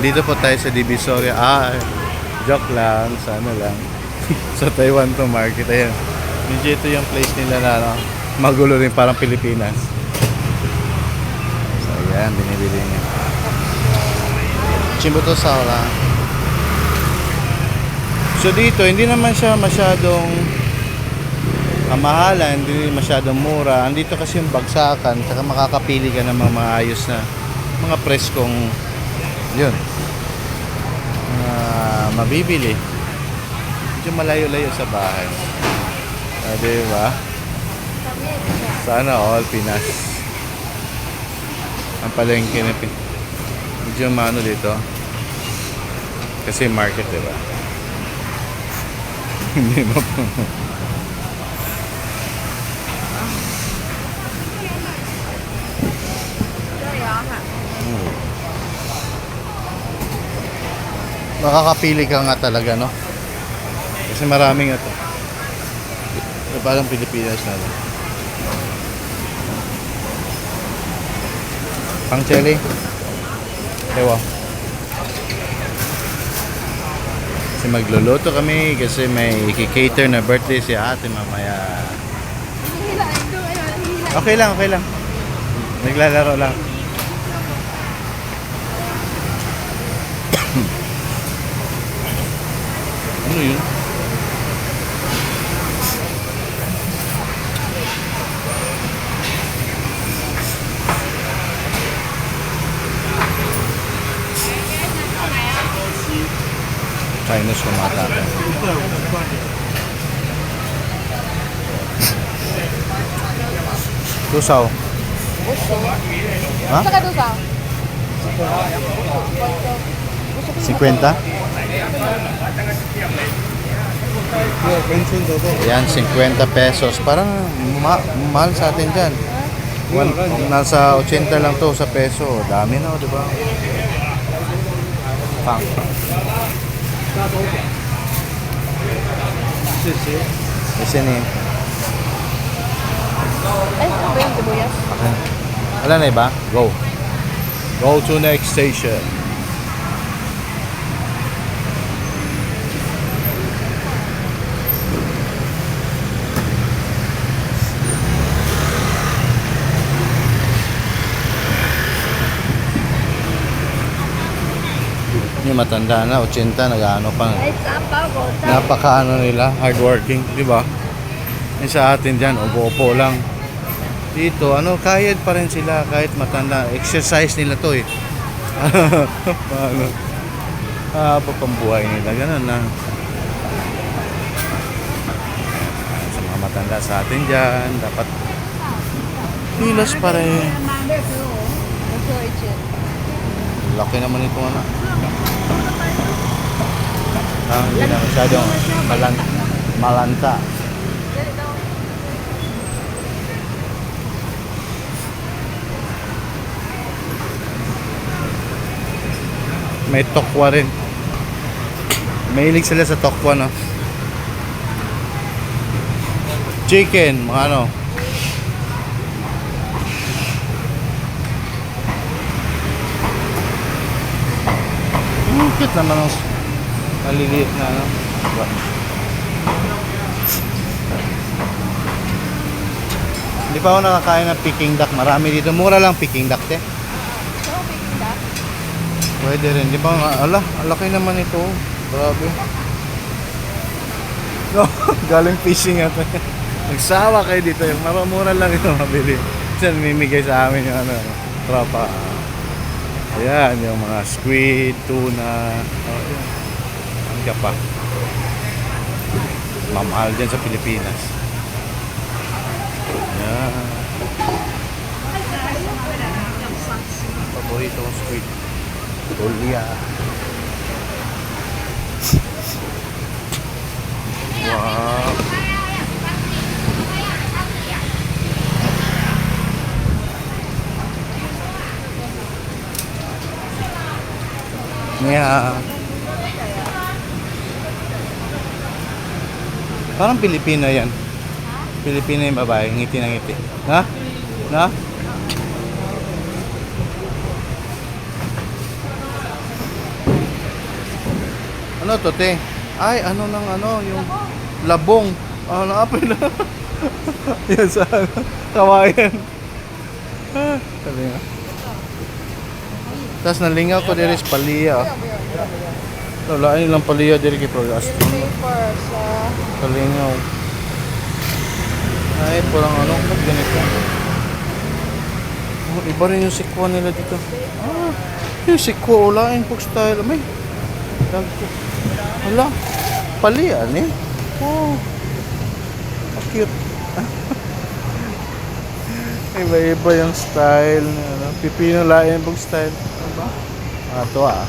Nandito po tayo sa Divisoria. Joke lang. Sana lang. Sa Taiwan to market. Ayan. Medyo ito yung place nila na ano, magulo rin parang Pilipinas. So ayan, binibili niya. Chimboto Saura. So dito, hindi naman siya masyadong mahalan, hindi masyadong mura. Andito kasi yung bagsakan, saka makakapili ka ng mga maayos na mga preskong yun mabibili. Medyo malayo-layo sa bahay. Diba? Sana all Pinas. Ang palengke na medyo maano dito. Kasi market, diba? Hindi mo po. Makakapili ka nga talaga, no? Kasi maraming ito. Parang Pilipinas na lang. Pang chili? Ewa. Kasi magluluto kami kasi may i-cater na birthday si ate mamaya. Okay lang, okay lang. Naglalaro lang. Ano yun? Chinese kumata. Tusaw. Ha? Saka tusaw. 50? Yan, 50 pesos. Parang mahal sa atin dyan. Nasa 80 lang to sa peso. Dami na, di ba? Pang. Kasi ni. Ay, ano ba yung sibuyas? Wala na iba? Go. Go to next station. Yung matanda na, 80, nag-ano pa. Ay, sapaw ko. Napaka-ano nila, hardworking, di ba? Yung sa atin dyan, upo-upo lang. Dito, kayad pa rin sila kahit matanda. Exercise nila to eh. Paano? Haba pang buhay nila, ganun na. Sa mga matanda sa atin dyan, dapat pilas pa rin. Laki naman itong anak. Hindi na masyadong malanta. May tokwa rin. Mahilig sila sa tokwa, no? Chicken, mga ano. Cute naman ang maliliit na, ano. Diba? Hindi pa ako nakakain ng Peking duck. Marami dito. Mura lang Peking duck, te. Pwede rin, di ba? Ala, laki naman ito. Grabe. No, galing fishing ito. Nagsawa kayo dito. Yung mura lang ito mabili. Kasi namimigay sa amin yung tropa. Ayan, yung mga squid, tuna. Ayan. Ang gapa. Mamahal dyan sa Pilipinas. Ayan. Paborito kong squid. Tulya. Wow. Yeah. Parang Pilipino yan. Pilipino yung babae, ngiti na ngiti. Ha? Na? Ano to, te? Ay, ano ng ano, yung labong. Ano, apay na. Yan sa ano, kawayan. Sabi nga. Tapos nalingaw ko diri sa Palia. Lalain lang Palia diri kay Progas. Paper sa... Kalingaw. Ay, parang ano, ba't ganito? Oh, iba rin yung sikwa nila dito. Ah, yung sikwa, ulain po style. May, dagko. Hala, palian eh. Oh, cute. Iba-iba yung style. Ano, pipino lain po style. Ano ba? Ah, to ah.